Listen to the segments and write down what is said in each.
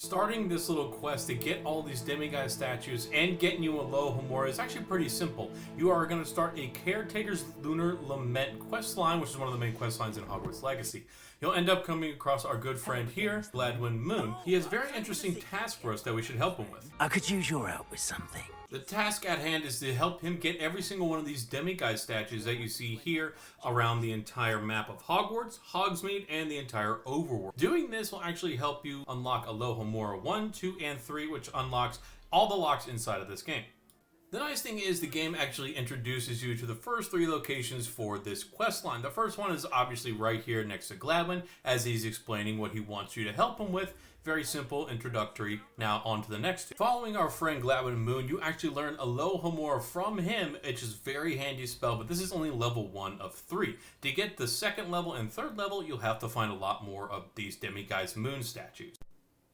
Starting this little quest to get all these demiguise statues and getting you Alohomora is actually pretty simple. You are going to start a Caretaker's Lunar Lament quest line, which is one of the main quest lines in Hogwarts Legacy. You'll end up coming across our good friend here, Gladwin Moon. He has a very interesting task for us that we should help him with. I could use your help with something. The task at hand is to help him get every single one of these demiguise statues that you see here around the entire map of Hogwarts, Hogsmeade, and the entire overworld. Doing this will actually help you unlock Alohomora 1, 2, and 3, which unlocks all the locks inside of this game. The nice thing is the game actually introduces you to the first 3 locations for this quest line. The first one is obviously right here next to Gladwin, as he's explaining what he wants you to help him with. Very simple, introductory. Now on to the next 2. Following our friend Gladwin Moon, you actually learn Alohomora from him, which is very handy spell, but this is only level 1 of 3. To get the second level and third level, you'll have to find a lot more of these Demiguise Moon statues.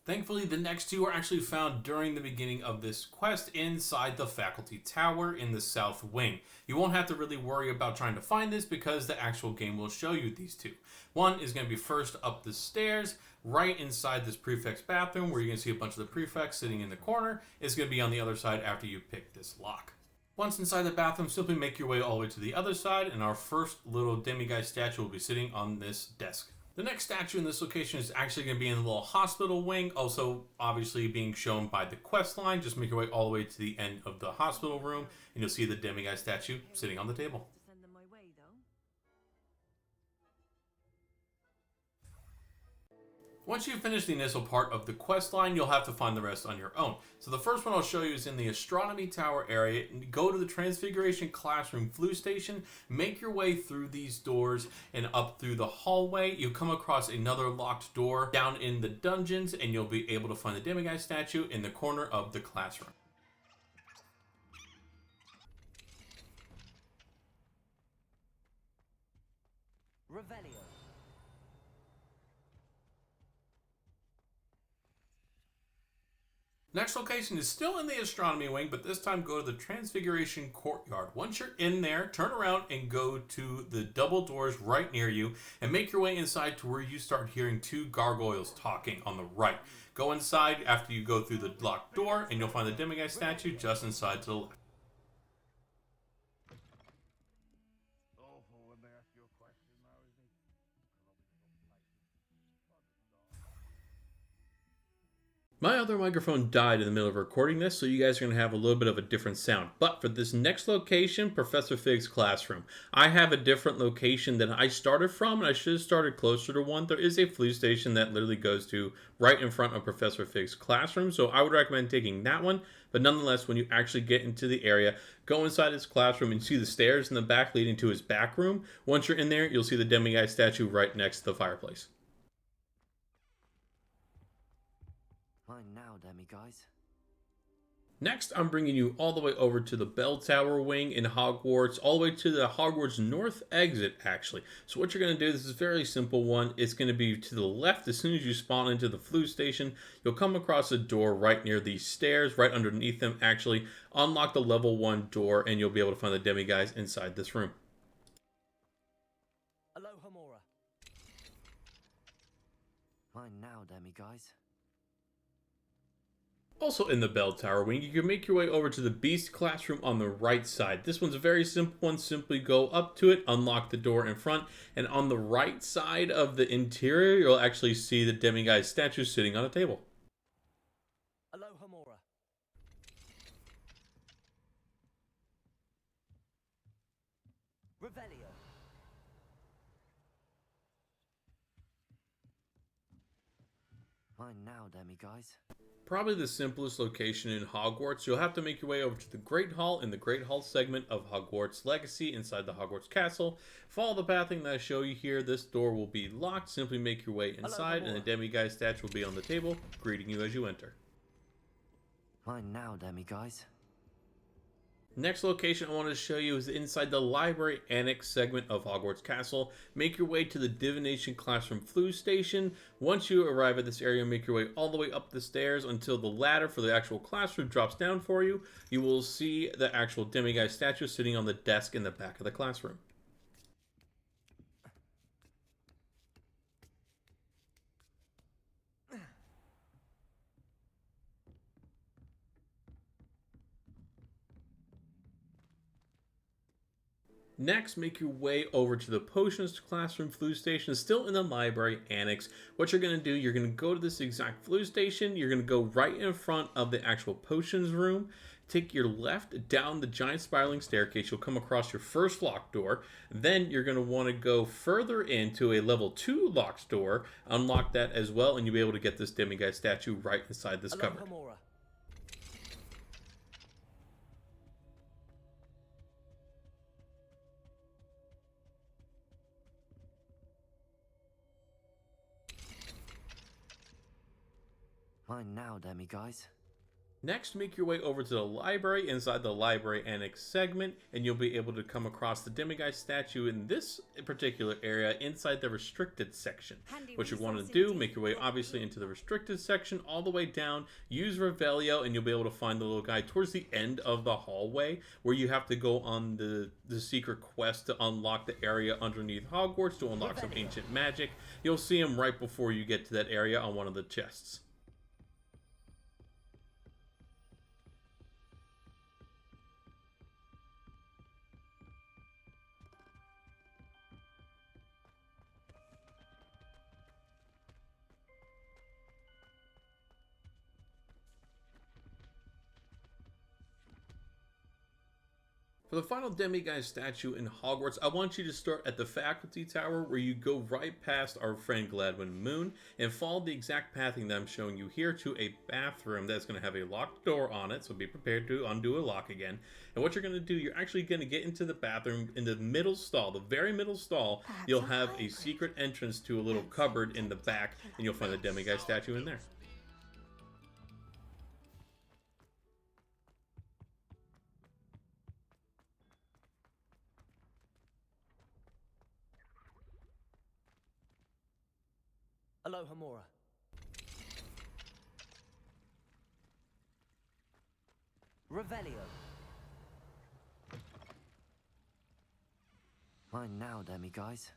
Thankfully, the next 2 are actually found during the beginning of this quest inside the Faculty Tower in the South Wing. You won't have to really worry about trying to find this because the actual game will show you these 2. One is going to be first up the stairs, right inside this prefect's bathroom, where you're going to see a bunch of the prefects sitting in the corner. It's going to be on the other side after you pick this lock. Once inside the bathroom, simply make your way all the way to the other side, and our first little demiguise statue will be sitting on this desk. The next statue in this location is actually going to be in the little hospital wing, also obviously being shown by the quest line. Just make your way all the way to the end of the hospital room, and you'll see the demiguise statue sitting on the table. Once you finish the initial part of the quest line, you'll have to find the rest on your own. So the first one I'll show you is in the Astronomy Tower area. Go to the Transfiguration Classroom Floo Station, make your way through these doors and up through the hallway. You'll come across another locked door down in the dungeons, and you'll be able to find the demiguise statue in the corner of the classroom. Revelio. Next location is still in the astronomy wing, but this time go to the Transfiguration Courtyard. Once you're in there, turn around and go to the double doors right near you and make your way inside to where you start hearing 2 gargoyles talking on the right. Go inside after you go through the locked door and you'll find the demiguise statue just inside to the left. My other microphone died in the middle of recording this, so you guys are going to have a little bit of a different sound. But for this next location, Professor Fig's classroom, I have a different location than I started from, and I should have started closer to one. There is a floo station that literally goes to right in front of Professor Fig's classroom, so I would recommend taking that one. But nonetheless, when you actually get into the area, go inside his classroom and see the stairs in the back leading to his back room. Once you're in there, you'll see the demiguise statue right next to the fireplace. Fine now, demiguise. Next, I'm bringing you all the way over to the Bell Tower wing in Hogwarts, all the way to the Hogwarts North exit, actually. So what you're going to do, this is a very simple one. It's going to be to the left. As soon as you spawn into the floo station, you'll come across a door right near these stairs, right underneath them, actually. Unlock the level 1 door, and you'll be able to find the demiguise inside this room. Alohomora. Fine now, demiguise. Also in the Bell Tower wing, you can make your way over to the Beast classroom on the right side. This one's a very simple one. Simply go up to it, unlock the door in front, and on the right side of the interior, you'll actually see the demiguise statue sitting on a table. Alohomora. Revelio. Fine now, demiguise. Probably the simplest location in Hogwarts. You'll have to make your way over to the Great Hall in the Great Hall segment of Hogwarts Legacy inside the Hogwarts Castle. Follow the pathing that I show you here. This door will be locked. Simply make your way inside and the demiguise statue will be on the table, greeting you as you enter. Fine now, demiguise. Next location I want to show you is inside the Library Annex segment of Hogwarts Castle. Make your way to the Divination Classroom Floo Station. Once you arrive at this area, make your way all the way up the stairs until the ladder for the actual classroom drops down for you. You will see the actual demiguise statue sitting on the desk in the back of the classroom. Next, make your way over to the potions classroom flue station, still in the library annex. What you're going to do, you're going to go to this exact flue station. You're going to go right in front of the actual potions room. Take your left down the giant spiraling staircase. You'll come across your first locked door. Then you're going to want to go further into a level 2 locked door. Unlock that as well, and you'll be able to get this Demiguise statue right inside this cupboard. Alohomora. Mine now, Demiguise. Next, make your way over to the library inside the library annex segment, and you'll be able to come across the Demiguise statue in this particular area inside the restricted section. What you want to do, make your way obviously into the restricted section all the way down, use Revelio, and you'll be able to find the little guy towards the end of the hallway where you have to go on the secret quest to unlock the area underneath Hogwarts to unlock some ancient magic. You'll see him right before you get to that area on one of the chests. For the final Demiguise statue in Hogwarts, I want you to start at the faculty tower where you go right past our friend Gladwin Moon and follow the exact pathing that I'm showing you here to a bathroom that's going to have a locked door on it, so be prepared to undo a lock again. And what you're going to do, you're actually going to get into the bathroom in the middle stall, the very middle stall. You'll have a secret entrance to a little cupboard in the back, and you'll find the Demiguise statue in there. Alohomora. Revelio. Mine now, Demiguise.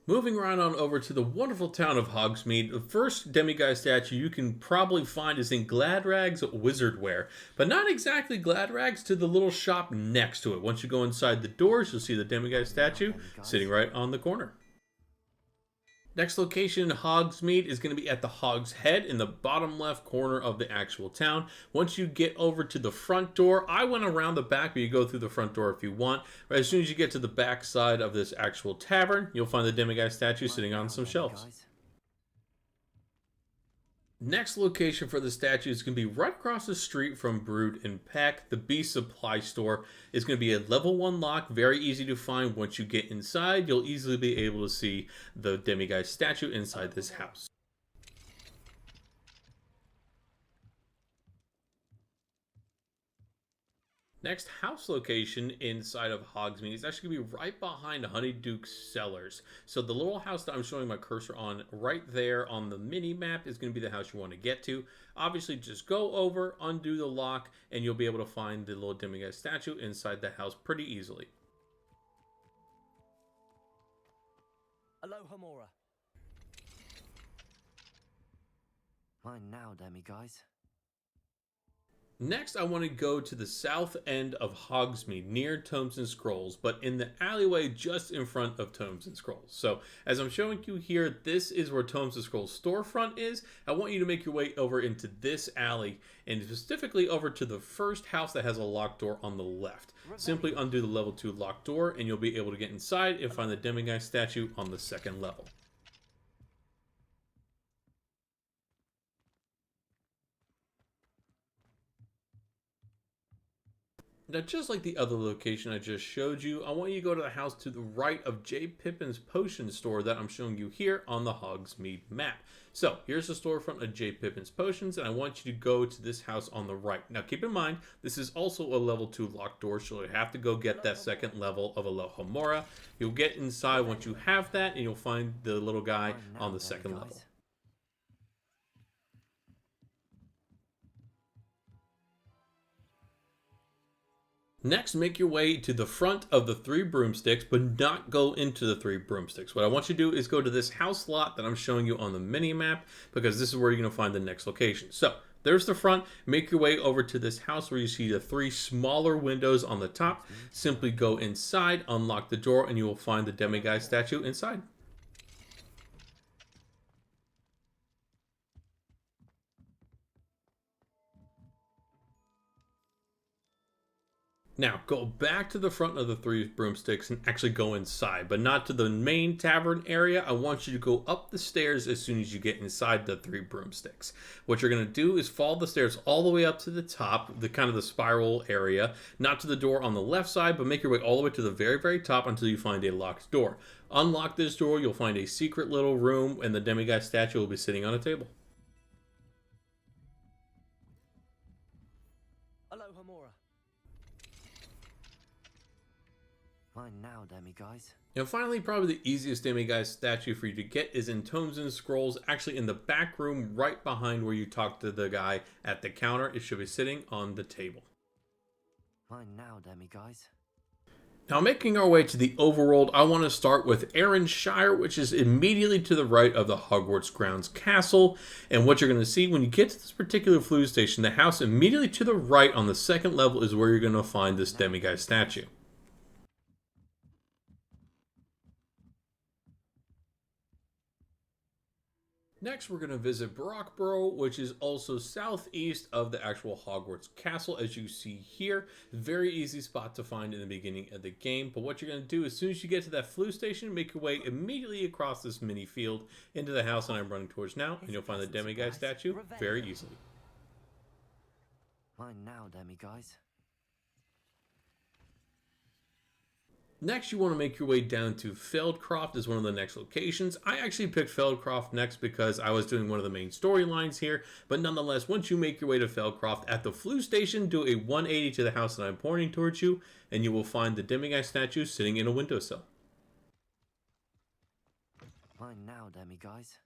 Moving right on over to the wonderful town of Hogsmeade, the first Demiguise statue you can probably find is in Gladrag's Wizardwear, but not exactly Gladrag's, to the little shop next to it. Once you go inside the doors, you'll see the Demiguise statue sitting right on the corner. Next location in Hogsmeade is going to be at the Hog's Head in the bottom left corner of the actual town. Once you get over to the front door, I went around the back, but you go through the front door if you want. But as soon as you get to the back side of this actual tavern, you'll find the Demiguise statue sitting on some shelves. Next location for the statue is going to be right across the street from Brood and Peck. The Bee Supply Store is going to be a level 1 lock, very easy to find. Once you get inside, you'll easily be able to see the Demiguise statue inside this house. Next house location inside of Hogsmeade is actually going to be right behind Honeyduke's Cellars. So the little house that I'm showing my cursor on right there on the mini map is going to be the house you want to get to. Obviously, just go over, undo the lock, and you'll be able to find the little Demiguise statue inside the house pretty easily. Alohomora. Mine now, Demiguise. Next, I want to go to the south end of Hogsmeade, near Tomes and Scrolls, but in the alleyway just in front of Tomes and Scrolls. So, as I'm showing you here, this is where Tomes and Scrolls storefront is. I want you to make your way over into this alley, and specifically over to the first house that has a locked door on the left. Simply undo the level 2 locked door, and you'll be able to get inside and find the Demiguise statue on the second level. Now, just like the other location I just showed you, I want you to go to the house to the right of J. Pippin's Potion Store that I'm showing you here on the Hogsmeade map. So, here's the storefront of J. Pippin's Potions, and I want you to go to this house on the right. Now, keep in mind, this is also a level 2 locked door, so you have to go get that second level of Alohomora. You'll get inside once you have that, and you'll find the little guy on the second level. Next, make your way to the front of the 3 broomsticks, but not go into the 3 broomsticks. What I want you to do is go to this house lot that I'm showing you on the mini map, because this is where you're going to find the next location. So, There's the front. Make your way over to this house where you see the 3 smaller windows on the top. Simply go inside, unlock the door, and you will find the Demiguise statue inside. Now, go back to the front of the 3 broomsticks and actually go inside, but not to the main tavern area. I want you to go up the stairs as soon as you get inside the 3 broomsticks. What you're going to do is follow the stairs all the way up to the top, the kind of the spiral area, not to the door on the left side, but make your way all the way to the very, very top until you find a locked door. Unlock this door, you'll find a secret little room, and the Demiguise statue will be sitting on a table. Alohomora. Mine now, Demiguise. And finally, probably the easiest Demiguise statue for you to get is in Tomes and Scrolls, actually in the back room right behind where you talk to the guy at the counter. It should be sitting on the table. Mine now, Demiguise. Now, making our way to the overworld, I want to start with Shire, which is immediately to the right of the Hogwarts grounds castle. And what you're going to see when you get to this particular flue station, the house immediately to the right on the 2nd level is where you're going to find this Demiguise statue. Next, we're going to visit Brockborough, which is also southeast of the actual Hogwarts Castle, as you see here. Very easy spot to find in the beginning of the game. But what you're going to do, as soon as you get to that flue station, make your way immediately across this mini field into the house that I'm running towards now, and you'll find the Demiguise statue very easily. Mine now, Demiguise. Next, you want to make your way down to Feldcroft as one of the next locations. I actually picked Feldcroft next because I was doing one of the main storylines here, but nonetheless, once you make your way to Feldcroft at the flue station, do a 180 to the house that I'm pointing towards you, and you will find the Demiguise statue sitting in a windowsill. Mine now, Demiguise.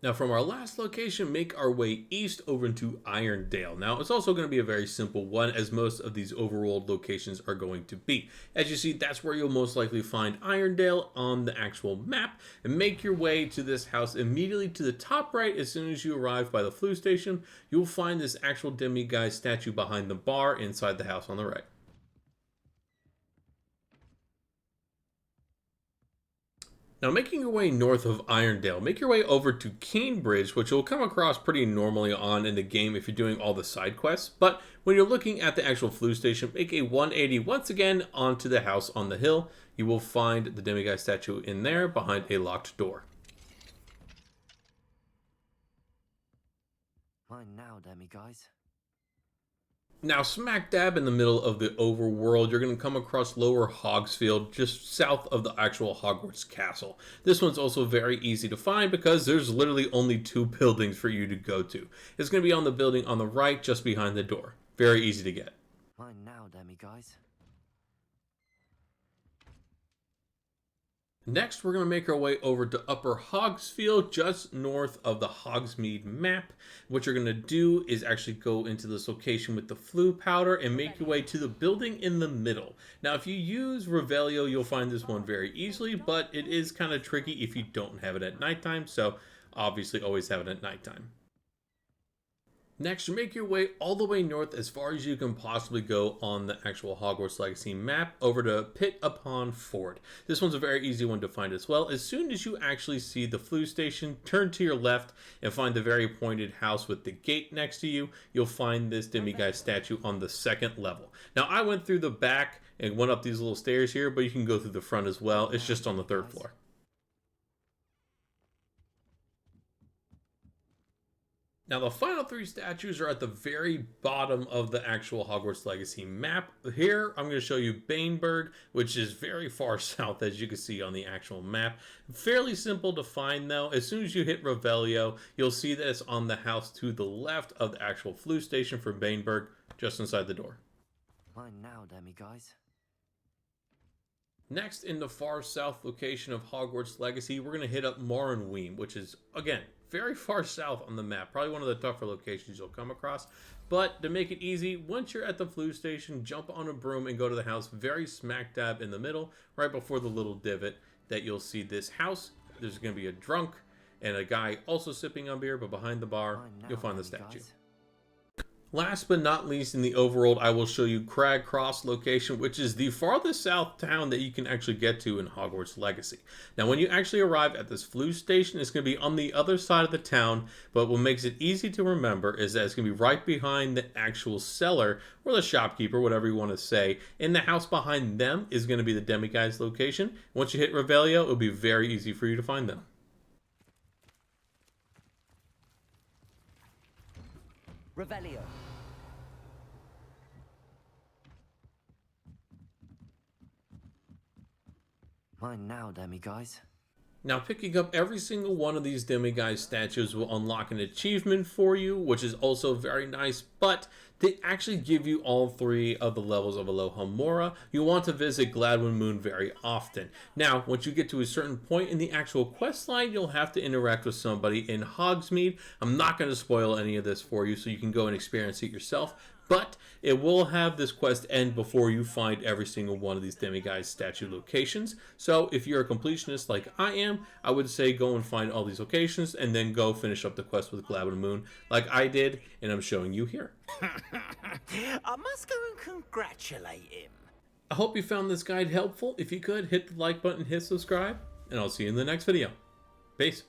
Now, from our last location, make our way east over into Irondale. Now, it's also going to be a very simple one, as most of these overworld locations are going to be. As you see, that's where you'll most likely find Irondale on the actual map. And make your way to this house immediately to the top right. As soon as you arrive by the flue station, you'll find this actual Demiguise statue behind the bar inside the house on the right. Now, making your way north of Irondale, make your way over to Cambridge, which you'll come across pretty normally on in the game if you're doing all the side quests. But when you're looking at the actual flue station, make a 180 once again onto the house on the hill. You will find the Demiguise statue in there behind a locked door. Mine now, Demiguise. Now, smack dab in the middle of the overworld, you're going to come across Lower Hogsfield, just south of the actual Hogwarts Castle. This one's also very easy to find because there's literally only 2 buildings for you to go to. It's going to be on the building on the right, just behind the door. Very easy to get. Mine now, Demiguise. Next, we're going to make our way over to Upper Hogsfield, just north of the Hogsmeade map. What you're going to do is actually go into this location with the flue powder and make your way to the building in the middle. Now, if you use Revelio, you'll find this one very easily, but it is kind of tricky if you don't have it at nighttime, so obviously always have it at nighttime. Next, you make your way all the way north as far as you can possibly go on the actual Hogwarts Legacy map over to Pit Upon Ford. This one's a very easy one to find as well. As soon as you actually see the flue station, turn to your left and find the very pointed house with the gate next to you. You'll find this Demiguise statue on the 2nd level. Now, I went through the back and went up these little stairs here, but you can go through the front as well. It's just on the 3rd floor. Now, the final 3 statues are at the very bottom of the actual Hogwarts Legacy map. Here, I'm going to show you Baneburg, which is very far south, as you can see on the actual map. Fairly simple to find, though. As soon as you hit Revelio, you'll see that it's on the house to the left of the actual flue station for Baneburg, just inside the door. Mine now, Demiguise. Next, in the far south location of Hogwarts Legacy, we're going to hit up Mornweem, which is, again, very far south on the map. Probably one of the tougher locations you'll come across. But to make it easy, once you're at the flue station, jump on a broom and go to the house very smack dab in the middle, right before the little divot that you'll see this house. There's going to be a drunk, and a guy also sipping on beer, but behind the bar, Mine now, you'll find the statue. Demiguise. Last but not least in the overworld, I will show you Crag Cross location, which is the farthest south town that you can actually get to in Hogwarts Legacy. Now, when you actually arrive at this flue station, it's going to be on the other side of the town, but what makes it easy to remember is that it's going to be right behind the actual cellar, or the shopkeeper, whatever you want to say. In the house behind them is going to be the Demiguise location. Once you hit Revelio, it'll be very easy for you to find them. Revelio. Mine now, Demiguise. Now, picking up every single one of these Demiguise statues will unlock an achievement for you, which is also very nice, but they actually give you all 3 of the levels of Alohomora. You want to visit Gladwin Moon very often. Now, once you get to a certain point in the actual quest line, you'll have to interact with somebody in Hogsmeade. I'm not going to spoil any of this for you, so you can go and experience it yourself. But it will have this quest end before you find every single one of these Demiguise statue locations. So if you're a completionist like I am, I would say go and find all these locations and then go finish up the quest with Gladwin Moon like I did, and I'm showing you here. I must go and congratulate him. I hope you found this guide helpful. If you could, hit the like button, hit subscribe, and I'll see you in the next video. Peace.